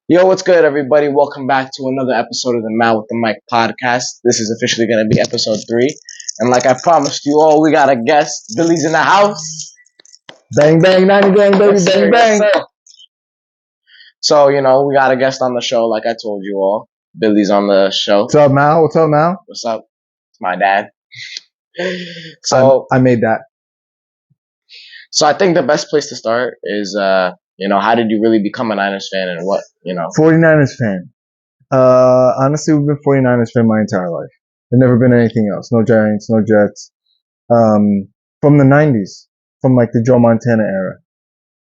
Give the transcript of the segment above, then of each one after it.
Yo, what's good, everybody? Welcome back to another episode of the Mal with the Mic podcast. This is officially going to be episode 3. And like I promised you all, we got a guest. Billy's in the house. Bang, bang, 90 gang, baby, Yes, sir, bang, bang. yes, sir. So, we got a guest on the show, like I told you all. Billy's on the show. What's up, Mal? What's up, Mal? What's up? It's my dad. So, I made that. I think the best place to start is, how did you really become a Niners fan and what, 49ers fan. Honestly, we've been 49ers fan my entire life. There's never been anything else. No Giants, no Jets. From the 90s, from like the Joe Montana era.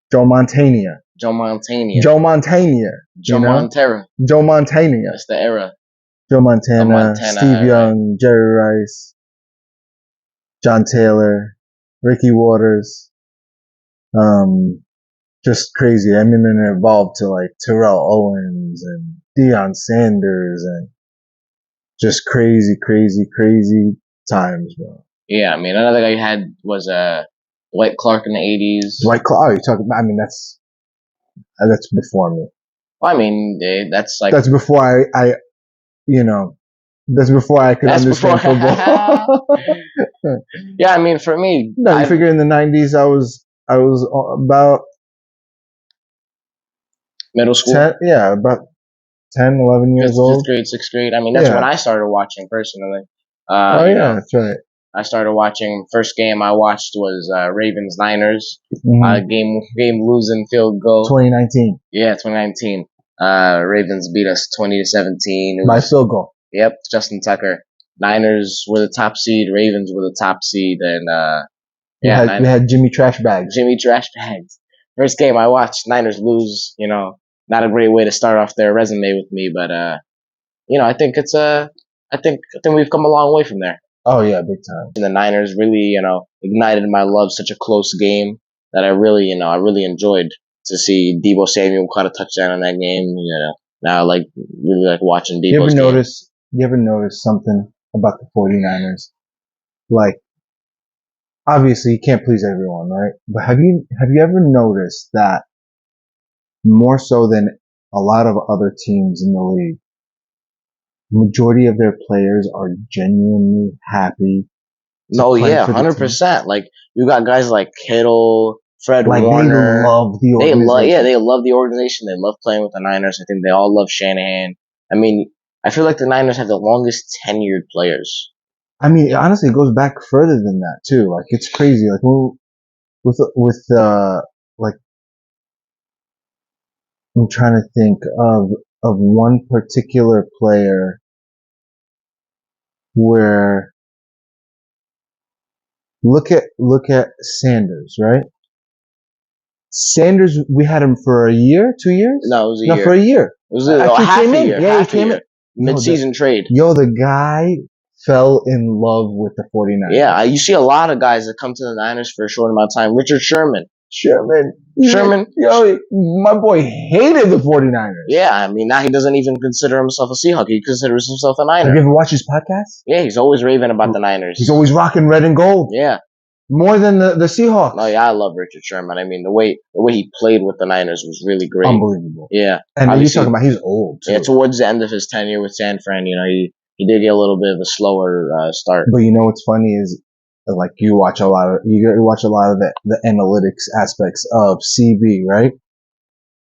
Joe Montana. Joe Montana. Joe Montana. Joe Montana. Joe Montana. That's the era. Joe Montana, Steve Young, Jerry Rice, John Taylor, Ricky Waters. Just crazy. I mean, then it evolved to like Terrell Owens and Deion Sanders and just crazy times, bro. Yeah, I mean, another guy you had was Dwight Clark in the 80s. Dwight Clark, you're talking about, I mean, that's before me. Well, I mean, that's like... That's before that's before I could understand football. Yeah, I mean, for me... No, you figure in the 90s, I was about... Middle school? About 10, 11 years old. 5th grade, 6th grade. I mean, that's when I started watching, personally. That's right. I started watching, first game I watched was Ravens-Niners. Mm-hmm. Game losing field goal. 2019. Yeah, 2019. Ravens beat us 20-17. By field goal. Yep, Justin Tucker. Niners were the top seed. Ravens were the top seed. And, we had Jimmy Trash Bags. Jimmy Trash Bags. First game I watched, Niners lose, not a great way to start off their resume with me, but, I think I think we've come a long way from there. Oh yeah, big time. And the Niners really, ignited my love, such a close game that I really enjoyed to see Deebo Samuel caught a touchdown in that game. Now I really like watching Deebo's game. You ever notice something about the 49ers? Like, obviously you can't please everyone, right? But have you ever noticed that more so than a lot of other teams in the league, majority of their players are genuinely happy? No, yeah, 100%. Like, you got guys like Kittle, Fred Warner. They love the organization. They love the organization. They love playing with the Niners. I think they all love Shanahan. I mean, I feel like the Niners have the longest tenured players. I mean, honestly, it goes back further than that too. Like, it's crazy. Like, like, I'm trying to think of one particular player where look at Sanders, right? Sanders, we had him for a year, 2 years? No, it was a year. No, for a year. It was half a year. Yeah, he came in. Mid-season trade. Yo, the guy fell in love with the 49ers. Yeah, you see a lot of guys that come to the Niners for a short amount of time. Richard Sherman. Yo, my boy hated the 49ers. Yeah, I mean, now he doesn't even consider himself a Seahawk. He considers himself a Niner. Have you ever watched his podcast? Yeah, he's always raving about the Niners. He's always rocking red and gold. Yeah. More than the Seahawks. Oh yeah, I love Richard Sherman. I mean, the way he played with the Niners was really great. Unbelievable. Yeah. And you're talking about he's old too. Yeah, towards the end of his tenure with San Fran, he did get a little bit of a slower start. But you know what's funny is, like, you watch a lot of the analytics aspects of CB, right?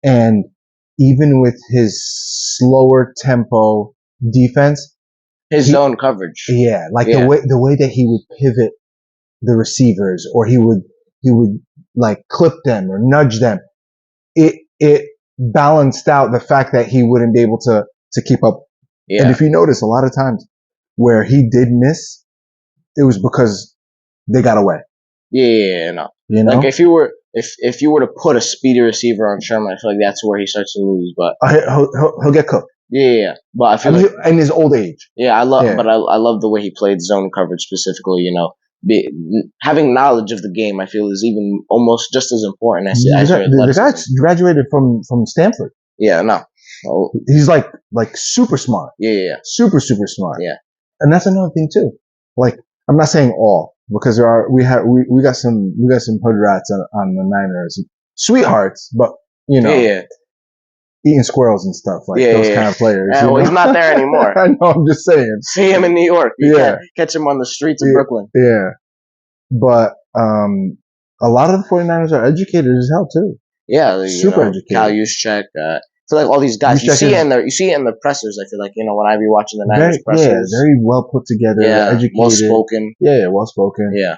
And even with his slower tempo defense, his zone coverage. Yeah, the way that he would pivot the receivers, or he would like clip them or nudge them, it balanced out the fact that he wouldn't be able to keep up. Yeah. And if you notice, a lot of times where he did miss, it was because they got away. Yeah, no. Like, if you were to put a speedy receiver on Sherman, I feel like that's where he starts to lose. But he'll get cooked. Yeah, but I feel like in his old age. Yeah, I love the way he played zone coverage specifically. Having knowledge of the game, I feel, is even almost just as important as the guy graduated from Stanford. Yeah, no. Oh. He's like super smart. Yeah. Super smart. Yeah. And that's another thing too. Like, I'm not saying all, because we got some hood rats on the Niners, sweethearts, but Yeah. eating squirrels and stuff, like those kind of players. Well, he's not there anymore. I know, I'm just saying. See him in New York. You can't catch him on the streets of Brooklyn. Yeah. But a lot of the 49ers are educated as hell, too. Yeah. Super educated. Cal Juszczyk. I feel like all these guys, you see it in the pressers. I feel like, when I be watching the Niners pressers. Yeah, very well put together, educated. Well spoken. Yeah, well spoken. Yeah.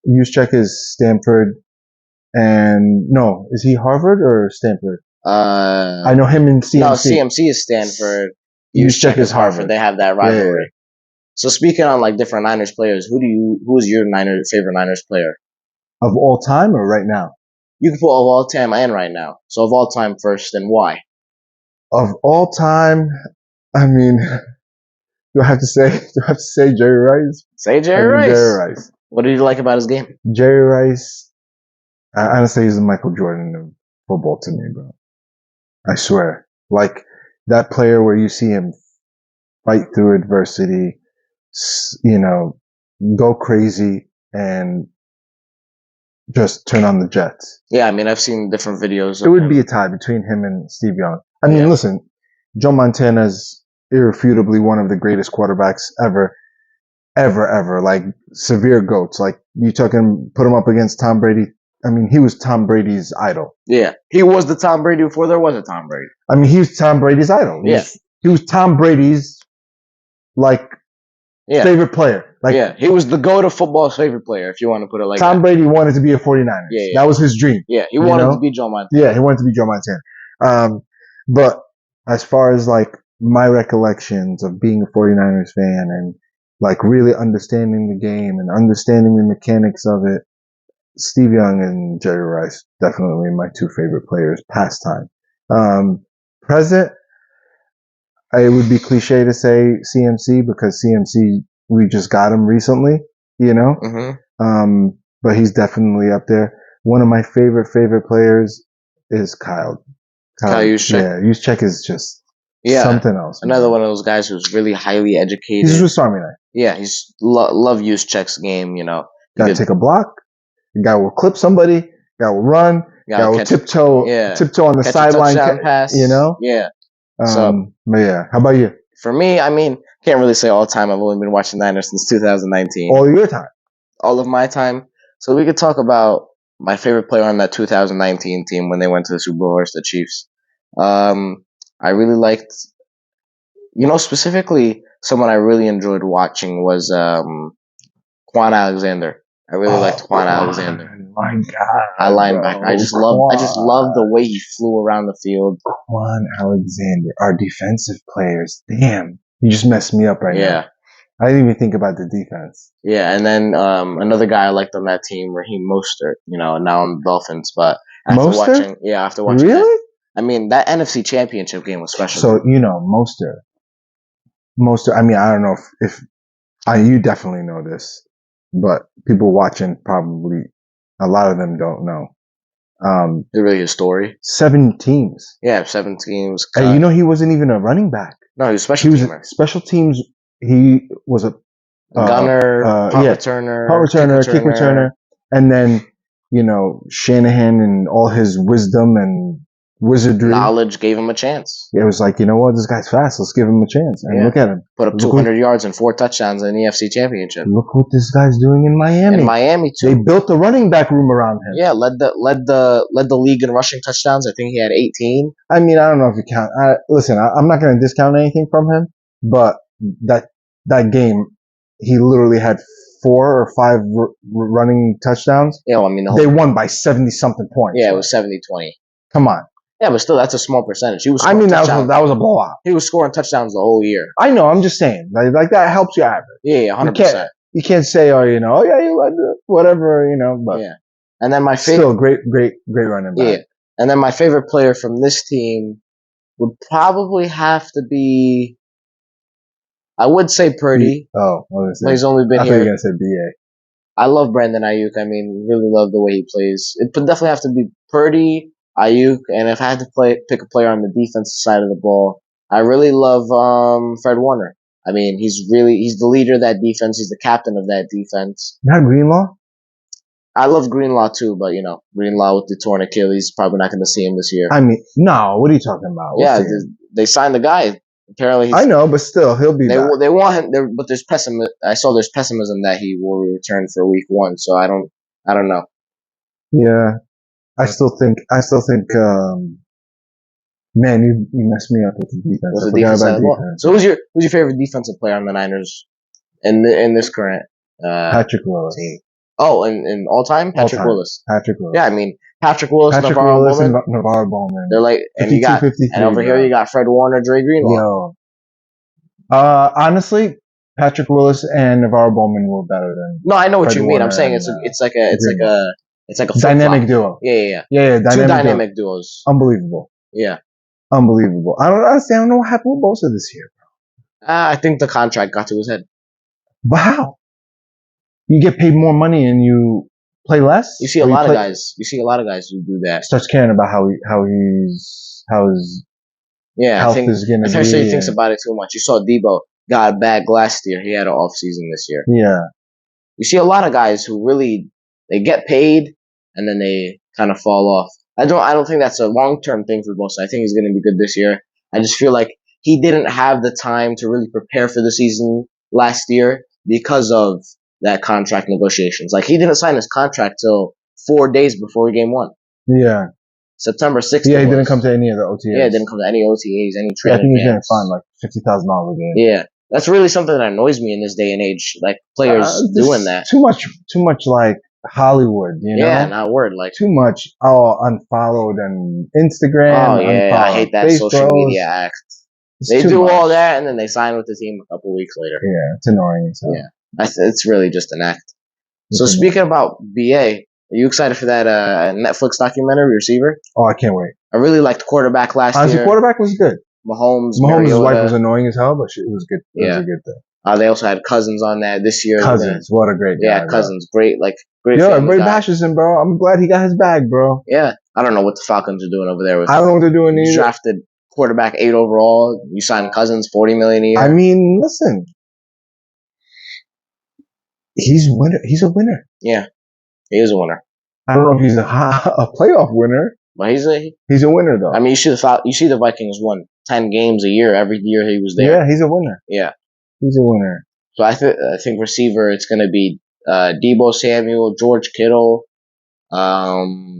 Juszczyk is Stanford. And no, is he Harvard or Stanford? I know him in CMC. No, CMC is Stanford. Juszczyk is Harvard. They have that rivalry. Yeah. So speaking on like different Niners players, who's your favorite Niners player? Of all time or right now? You can put of all time and right now. So of all time first, and why? Of all time, I mean, do I have to say Jerry Rice? Say Jerry Rice. What did you like about his game? Jerry Rice, I honestly, he's the Michael Jordan of football to me, bro. I swear. Like, that player where you see him fight through adversity, go crazy and just turn on the Jets. Yeah, I mean, I've seen different videos. It would be a tie between him and Steve Young. I mean, listen, Joe Montana's irrefutably one of the greatest quarterbacks ever. Like, severe GOATs. Like, you put him up against Tom Brady. I mean, he was Tom Brady's idol. Yeah. He was the Tom Brady before there was a Tom Brady. I mean, he was Tom Brady's idol. He was Tom Brady's, favorite player. He was the GOAT of football's favorite player, if you want to put it like Tom Brady wanted to be a 49ers. Yeah. That was his dream. Yeah, he wanted to be Joe Montana. Yeah, he wanted to be Joe Montana. But as far as, my recollections of being a 49ers fan and, really understanding the game and understanding the mechanics of it, Steve Young and Jerry Rice, definitely my two favorite players, past time. Present, it would be cliche to say CMC because CMC, we just got him recently, Mm-hmm. But he's definitely up there. One of my favorite players is Kyle Juszczyk. Yeah, Juszczyk is just something else. Another one of those guys who's really highly educated. He's a Swiss Army knife. Yeah, he's love Juszczyk's game, Gotta take a block. The guy will clip somebody. Guy will run. Guy will tiptoe on the sideline. Pass. Yeah. But yeah. How about you? For me, I mean, can't really say all time. I've only been watching Niners since 2019. All your time. All of my time. So we could talk about my favorite player on that 2019 team when they went to the Super Bowl versus the Chiefs. I really liked, specifically someone I really enjoyed watching was Quan Alexander. I really liked Quan Alexander. My God, linebacker. I just love the way he flew around the field. Quan Alexander, our defensive players. Damn, you just messed me up right now. I didn't even think about the defense. Yeah, and then another guy I liked on that team, Raheem Mostert. Now on the Dolphins, but after watching really? that, I mean, that NFC Championship game was special. So Mostert. I mean, I don't know if you definitely know this. But people watching probably, a lot of them don't know. Is it really a story? 7 teams. Yeah, 7 teams. And he wasn't even a running back. No, he was special teamer. Special teams. He was a gunner, punt returner, kick returner. And then, Shanahan and all his wisdom and wizardry. Knowledge gave him a chance. It was like, you know what? This guy's fast. Let's give him a chance. And look at him. Put up 200 yards and 4 touchdowns in the NFC Championship. Look what this guy's doing in Miami. In Miami, too. They built the running back room around him. Yeah, led the league in rushing touchdowns. I think he had 18. I mean, I don't know if you count. Listen, I'm not going to discount anything from him, but that game, he literally had 4 or 5 running touchdowns. Yeah, I mean, they won by 70-something points. Yeah, it was 70-20. Come on. Yeah, but still, that's a small percentage. That was a blowout. He was scoring touchdowns the whole year. I know. I'm just saying, like that helps you average. Yeah, 100%. You can't say, you led whatever, but yeah. And then my favorite, still great running back. Yeah. And then my favorite player from this team would probably have to be, I would say Purdy. But he's only been here. I thought you were gonna say BA. I love Brandon Ayuk. I mean, really love the way he plays. It would definitely have to be Purdy, Ayuk, and if I had to pick a player on the defensive side of the ball, I really love Fred Warner. I mean, he's the leader of that defense. He's the captain of that defense. Not Greenlaw? I love Greenlaw too, but Greenlaw with the torn Achilles, probably not going to see him this year. I mean, no. What are you talking about? Yeah, they signed the guy. Apparently, I know, but still, he'll be back. They want him, but there's pessimism. I saw there's pessimism that he will return for week 1. So I don't know. Yeah, I still think. Man, you messed me up with the defense. Was the defense about defense. So who's your favorite defensive player on the Niners in this current Patrick Willis team? Oh, in all time, Patrick Willis. Patrick Willis. Yeah, I mean Patrick Willis, Navarro Bowman. They're like, and you got, and over here you got Fred Warner, Dre Greenlaw. Honestly, Patrick Willis and Navarro Bowman were better than. No, I know what you mean. I'm saying it's like a dynamic duo. Yeah. Two dynamic duos. Unbelievable. Yeah. Unbelievable. I don't know what happened with Bosa this year, bro. I think the contract got to his head. But how? You get paid more money and you play less? You see a lot of guys. You see a lot of guys who do that. Starts caring about how his health is going to be. Especially he thinks about it too much. You saw Debo got back last year. He had an off season this year. Yeah. You see a lot of guys who really, they get paid and then they kind of fall off. I don't think that's a long-term thing for Bosa. I think he's going to be good this year. I just feel like he didn't have the time to really prepare for the season last year because of that contract negotiations. Like, he didn't sign his contract till 4 days before game 1. Yeah. September 6th. Yeah, he didn't come to any of the OTAs. Yeah, he didn't come to any OTAs, any training. I think he's going to find like $50,000 a game. Yeah. That's really something that annoys me in this day and age. Like, players doing that. Too much like Hollywood, you know? Yeah, not word. Like, too much unfollowed on Instagram. Oh, yeah. I hate that Facebook. Social media act. They do all that and then they sign with the team a couple weeks later. Yeah, it's annoying. So. Yeah. It's really just an act. So speaking about BA, are you excited for that Netflix documentary, Receiver? Oh, I can't wait. I really liked quarterback last year. Honestly, quarterback was good. Mahomes' wife was annoying as hell, but it was good. It was a good thing. They also had Cousins on that this year. Cousins, what a great guy. Yeah, Cousins, great. Yo, everybody bashes him, bro. I'm glad he got his bag, bro. Yeah, I don't know what the Falcons are doing over there. I don't know what they're doing either. Drafted quarterback 8 overall. You signed Cousins, $40 million a year. I mean, listen, he's a winner. Yeah, he is a winner. I don't know if he's a playoff winner, but he's a winner though. I mean, you see the Vikings won 10 games a year every year he was there. Yeah, he's a winner. Yeah, he's a winner. So I think receiver, it's going to be Deebo Samuel, George Kittle, Devontae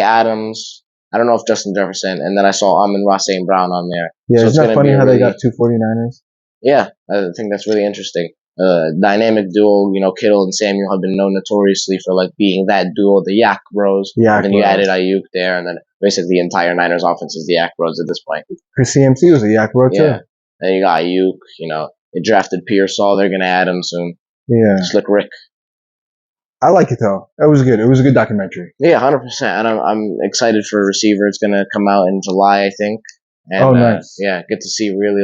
Adams. I don't know if Justin Jefferson, and then I saw Amon-Ra St. Brown on there. Yeah, so it's not funny how they got 2 49ers? Yeah, I think that's really interesting. Dynamic duo, Kittle and Samuel have been known notoriously for being that duo, the Yak Bros. And then you added Ayuk there, and then basically the entire Niners offense is the Yak Bros at this point. Chris CMC was a Yak Bro too. Yeah, and you got Ayuk. They drafted Pearsall. They're gonna add him soon. Yeah, Slick Rick. I like it though. It was good. It was a good documentary. Yeah, 100%. And I'm excited for receiver. It's gonna come out in July, I think. And, nice. Yeah, get to see really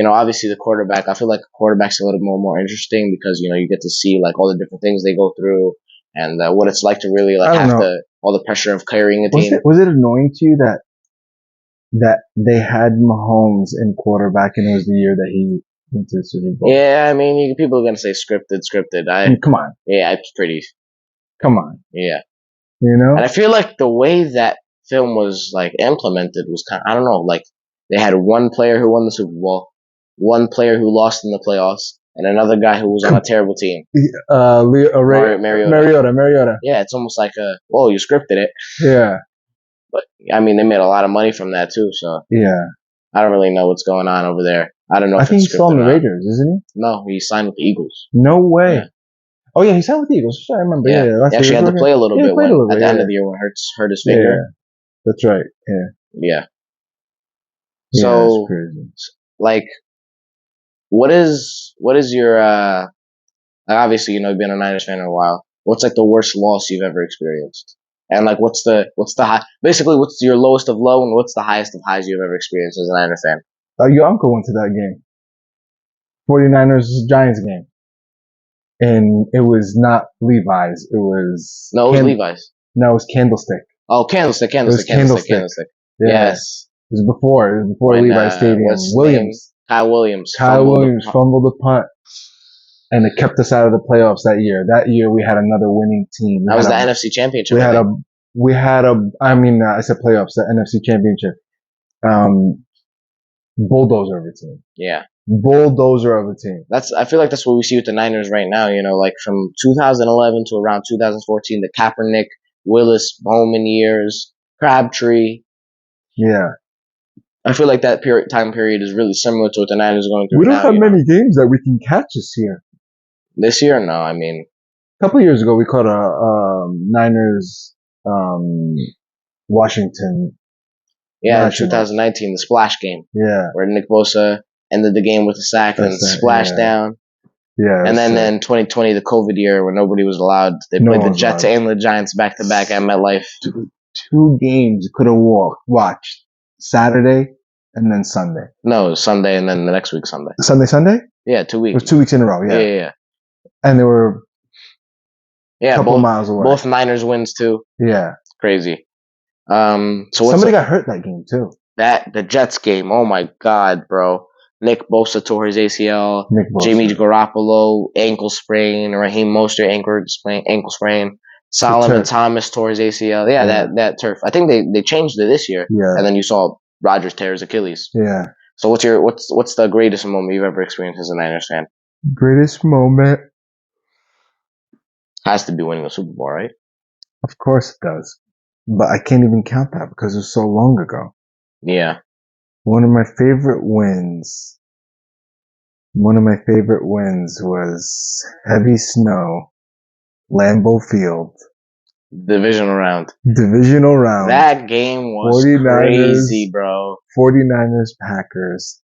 obviously the quarterback. I feel like a quarterback's a little more interesting because you get to see all the different things they go through and what it's like to really all the pressure of carrying a team. Was it annoying to you that they had Mahomes in quarterback and it was the year that he went to the Super Bowl? Yeah, I mean, people are gonna say scripted. Come on. Yeah, it's pretty. Come on. Yeah. And I feel like the way that film was implemented was kind of, I don't know, they had one player who won the Super Bowl, one player who lost in the playoffs, and another guy who was on a terrible team. Mariota. Yeah, it's almost like you scripted it. Yeah. But I mean, they made a lot of money from that too. So yeah, I don't really know what's going on over there. I don't know. I think he's still on the Raiders, isn't he? No, he signed with the Eagles. No way. Yeah. Oh yeah, he signed with the Eagles. I remember. Yeah, he actually had to play a little bit at the end of the year when hurt his finger. Yeah, that's right. Yeah. Yeah. So, that's crazy. what is your obviously you've been a Niners fan in a while. What's the worst loss you've ever experienced? And what's the high? Basically, what's your lowest of low and what's the highest of highs you've ever experienced as a Niners fan? Your uncle went to that game, 49ers Giants game, and it was not Levi's. It was it was Levi's. No, it was Candlestick. Oh, Candlestick. Candlestick. Yes. It was before Levi's Stadium. Kyle Williams. Kyle Williams fumbled the punt. and it kept us out of the playoffs that year. That year we had another winning team. That was the NFC Championship. I said playoffs, the NFC Championship. Bulldozer of a team. Yeah. Bulldozer of a team. I feel like that's what we see with the Niners right now, like from 2011 to around 2014, the Kaepernick, Willis, Bowman years, Crabtree. Yeah. I feel like that time period is really similar to what the Niners are going through. We don't have many games that we can catch this year. This year, no. I mean, a couple of years ago, we caught a Niners Washington. Yeah, in 2019, the splash game. Yeah, where Nick Bosa ended the game with a sack and then splashed down. Yeah, and then 2020, the COVID year, where nobody was allowed. They played the Jets and the Giants back to back at MetLife. Two games you could have watched. Saturday and then Sunday. No, it was Sunday and then the next week Sunday. Sunday? Yeah, 2 weeks. It was 2 weeks in a row. Yeah. And they were a couple miles away. Both Niners wins too. Yeah, crazy. So somebody got hurt that game too. The Jets game. Oh my God, bro! Nick Bosa tore his ACL. Jimmy Garoppolo ankle sprain. Raheem Mostert ankle sprain. Solomon Thomas tore his ACL. Yeah, that turf. I think they changed it this year. Yeah. And then you saw Rodgers tear his Achilles. Yeah. So what's the greatest moment you've ever experienced as a Niners fan? Greatest moment has to be winning the Super Bowl, right? Of course it does. But I can't even count that because it was so long ago. Yeah. One of my favorite wins was heavy snow, Lambeau Field. Divisional round. That game was crazy, bro. 49ers Packers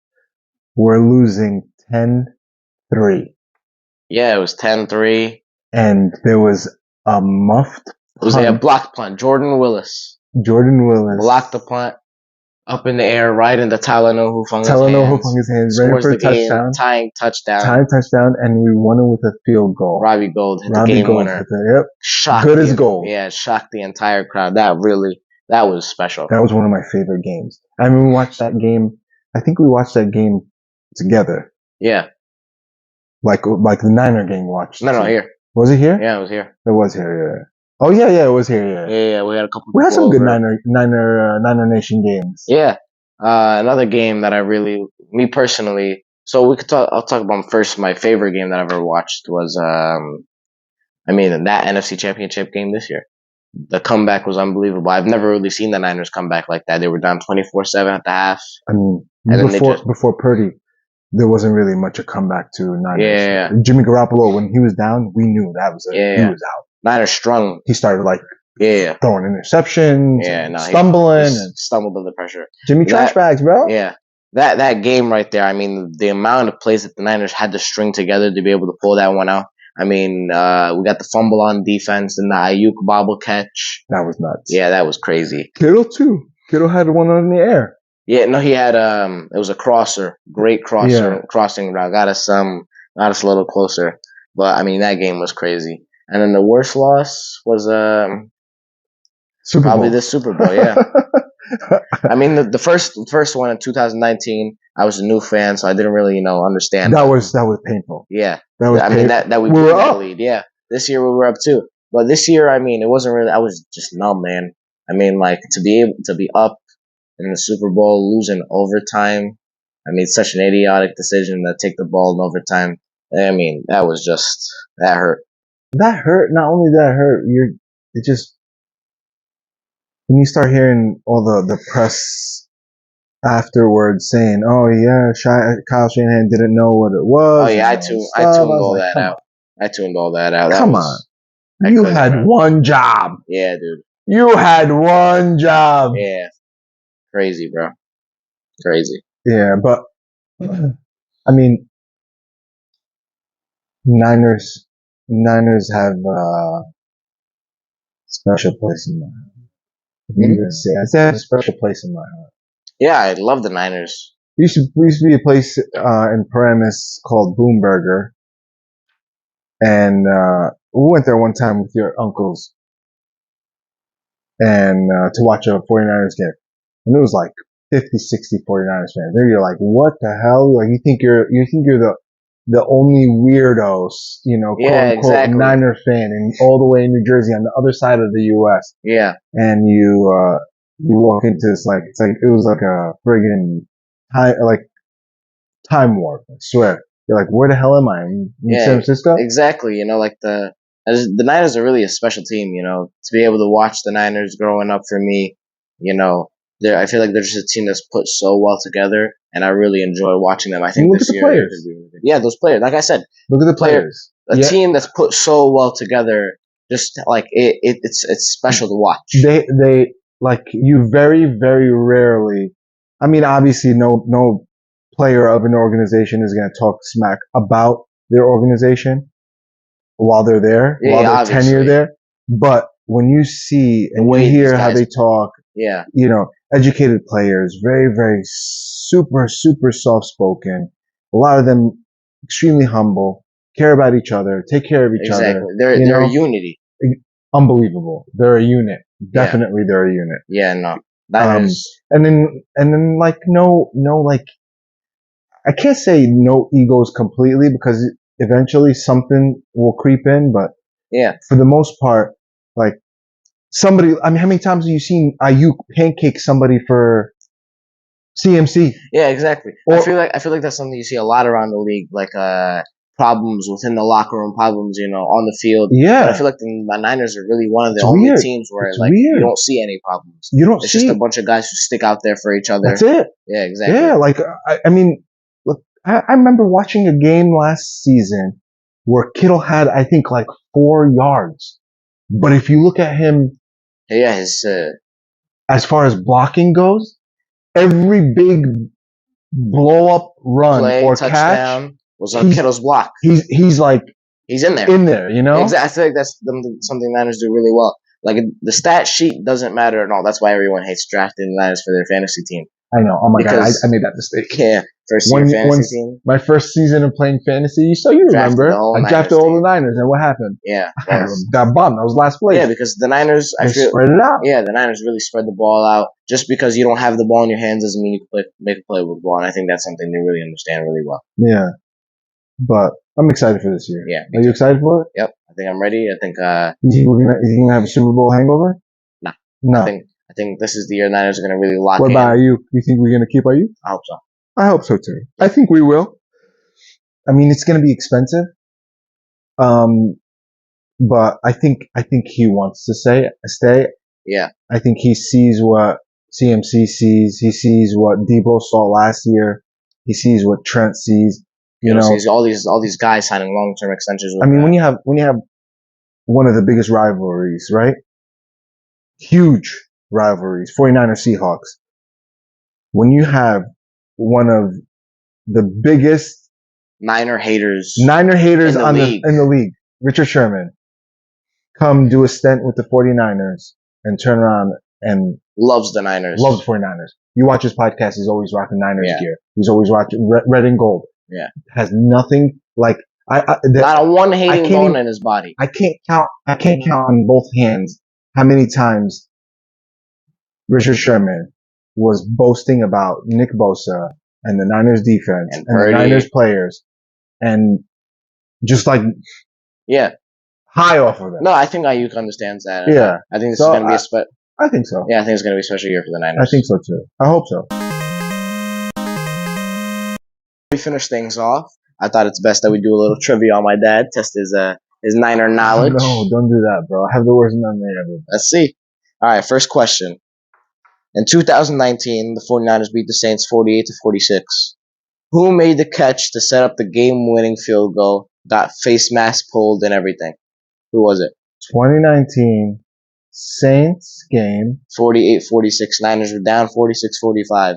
were losing 10-3. Yeah, it was 10-3. And there was a muffed punt. It was a blocked punt. Jordan Willis blocked the punt up in the air right into Talanoa Hufanga's hands. Ready for a touchdown. Tying touchdown. And we won it with a field goal. Robbie Gould hit the game winner. Yep. Shocked. Good as gold. Yeah, shocked the entire crowd. That was special. That was one of my favorite games. I mean, we watched that game. I think we watched that game together. Yeah. Like the Niner game watched. No, here. Was it here? Yeah, it was here. It was here, yeah. Oh, yeah, it was here, yeah. Yeah, we had a couple. We had some good Niner Nation games. Yeah. Another game that me personally, so I'll talk about first. My favorite game that I've ever watched was, that NFC Championship game this year. The comeback was unbelievable. I've never really seen the Niners come back like that. They were down 24-7 at the half. I mean, before Purdy, there wasn't really much a comeback to Niners. Yeah. Jimmy Garoppolo, when he was down, we knew that was it. He was out. Niners strung. He started throwing interceptions, stumbling, and stumbled under pressure. Jimmy trash bags, bro. Yeah. That game right there, I mean, the amount of plays that the Niners had to string together to be able to pull that one out. I mean, we got the fumble on defense and the Ayuk bobble catch. That was nuts. Yeah, that was crazy. Kittle too. Kittle had one in the air. Yeah, no, he had it was a crosser, great crosser, crossing route. Got us a little closer. But I mean, that game was crazy. And then the worst loss was probably the Super Bowl. Yeah. I mean, the first one in 2019, I was a new fan, so I didn't really understand. That was painful. Yeah, that was. I mean that we were up. Lead. Yeah, this year we were up too, but this year, I mean, it wasn't really. I was just numb, man. I mean, like to be able to be up in the Super Bowl, losing overtime. I mean, it's such an idiotic decision to take the ball in overtime. I mean, that hurt. That hurt. Not only that hurt, it just. When you start hearing all the press afterwards saying, "Oh yeah, Kyle Shanahan didn't know what it was." Oh yeah, I tuned all that out. I tuned all that out. Come on, you had one job. Yeah, dude. You had one job. Yeah, crazy, bro. Crazy. Yeah, but I mean, Niners have a special place in my heart. I have a special place in my heart. Yeah, I love the Niners. We used to be a place in Paramus called Boomburger, and we went there one time with your uncles, and to watch a 49ers game, and it was like 50, 60 49ers fans. Then you're like, what the hell? Like you think you're the the only weirdos, quote unquote, Niner fan, and all the way in New Jersey on the other side of the U.S. Yeah. And you walk into this it was like a friggin' time warp. I swear. You're like, where the hell am I? In San Francisco? Exactly. The Niners are really a special team. To be able to watch the Niners growing up for me, I feel like they're just a team that's put so well together, and I really enjoy watching them. I think look at the players. Yeah, those players. Like I said, look at the players. A team that's put so well together, just like it's special to watch. They like you very, very rarely. I mean, obviously, no player of an organization is going to talk smack about their organization while they're there, while they're tenure there. But when you see and you hear how they talk, educated players, very, very super, super soft spoken. A lot of them extremely humble, care about each other, take care of each other. They're a unity. Unbelievable. They're a unit. Definitely, they're a unit. Yeah, no. That is. And then like no like. I can't say no egos completely because eventually something will creep in, but for the most part, like somebody, I mean, how many times have you seen Ayuk pancake somebody for CMC? Yeah, exactly. I feel like that's something you see a lot around the league, like problems within the locker room, problems, on the field. Yeah. But I feel like the Niners are really one of the only teams where you don't see any problems. It's just a bunch of guys who stick out there for each other. That's it. Yeah, exactly. Yeah, like I mean, look, I remember watching a game last season where Kittle had, I think, like 4 yards. But if you look at him, as far as blocking goes, every big blow up run or touchdown catch was on Kittle's block. He's in there. Exactly. I feel like that's something Niners do really well. Like the stat sheet doesn't matter at all. That's why everyone hates drafting the Niners for their fantasy team. I know. Oh my god, I made that mistake. Yeah, first year fantasy team. My first season of playing fantasy, so you remember, I drafted all the Niners, and what happened? Yeah, I got bombed. I was last place. Yeah, because the Niners, spread it out. Yeah, the Niners really spread the ball out. Just because you don't have the ball in your hands doesn't mean you can make a play with the ball, and I think that's something they really understand really well. Yeah, but I'm excited for this year. Yeah, are you excited for it? Yep, I think I'm ready. I think. You think we're gonna have a Super Bowl hangover? Nah. No. I think this is the year Niners are going to really lock in. What about you? You think we're going to keep Ayuk? I hope so. I hope so too. I think we will. I mean, it's going to be expensive. But I think he wants to stay. Yeah. I think he sees what CMC sees. He sees what Debo saw last year. He sees what Trent sees. You know, sees all these guys signing long-term extensions. I mean, when you have one of the biggest rivalries, right? Huge rivalries, 49ers Seahawks. When you have one of the biggest Niner haters in the league, Richard Sherman, come do a stint with the 49ers and turn around and loves the Niners. Loves the 49ers. You watch his podcast, he's always rocking Niners gear. He's always rocking red and gold. Yeah. Has nothing like not a one hating bone in his body. I can't count on both hands how many times Richard Sherman was boasting about Nick Bosa and the Niners defense and the Niners players and just like high off of it. No, I think Ayuk understands that. Yeah. I think this is going to be I think so. Yeah, I think it's going to be a special year for the Niners. I think so too. I hope so. We finish things off. I thought it's best that we do a little trivia on my dad, test his Niner knowledge. No, don't do that, bro. I have the worst memory ever. Let's see. All right, first question. In 2019, the 49ers beat the Saints 48-46. Who made the catch to set up the game-winning field goal, got face mask pulled and everything? Who was it? 2019 Saints game. 48-46. Niners were down 46-45.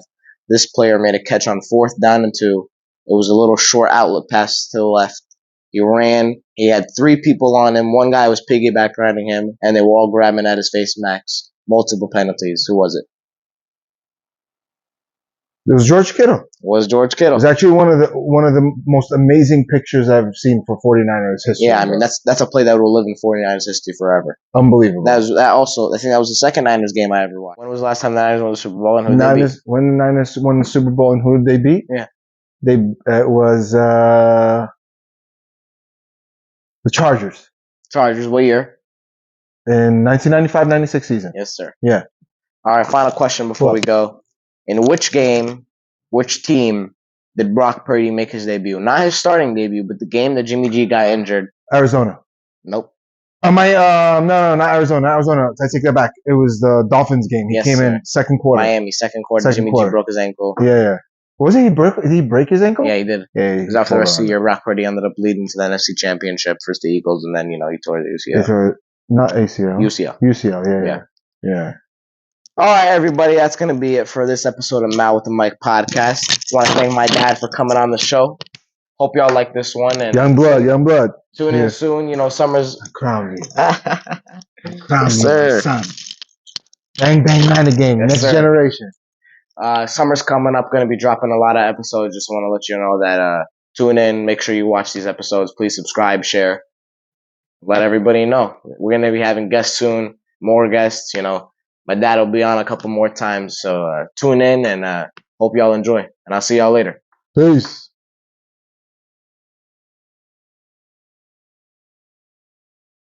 This player made a catch on 4th down and 2. It was a little short outlet pass to the left. He ran. He had 3 people on him. One guy was piggyback riding him, and they were all grabbing at his face mask. Multiple penalties. Who was it? It was George Kittle. It was George Kittle. It was actually one of the most amazing pictures I've seen for 49ers history. Yeah, I mean that's a play that will live in 49ers history forever. Unbelievable. I think that was the second Niners game I ever watched. When was the last time the Niners won the Super Bowl and who they beat? When the Niners won the Super Bowl and who did they beat? Yeah. It was The Chargers. Chargers, what year? In 1995-96 season. Yes, sir. Yeah. All right, final question before we go. In which game, which team did Brock Purdy make his debut? Not his starting debut, but the game that Jimmy G got injured. Arizona. Nope. No, not Arizona. I take that back. It was the Dolphins game. He came in second quarter. Miami, second quarter. Jimmy G broke his ankle. Yeah. Was it did he break his ankle? Yeah, he did. Yeah, because after the rest of the year, Brock Purdy ended up leading to the NFC Championship versus the Eagles, and then, he tore the UCL. Not ACL. UCL, yeah. All right, everybody, that's going to be it for this episode of Matt with the Mic podcast. I want to thank my dad for coming on the show. Hope y'all like this one. And young blood. Tune in soon. Summer's... Crown me. Crown me, sir. Son. Bang, bang, man, the game. Next generation. Summer's coming up. Going to be dropping a lot of episodes. Just want to let you know that tune in. Make sure you watch these episodes. Please subscribe, share. Let everybody know. We're going to be having guests soon. More guests, My dad will be on a couple more times. So tune in and hope y'all enjoy. And I'll see y'all later. Peace.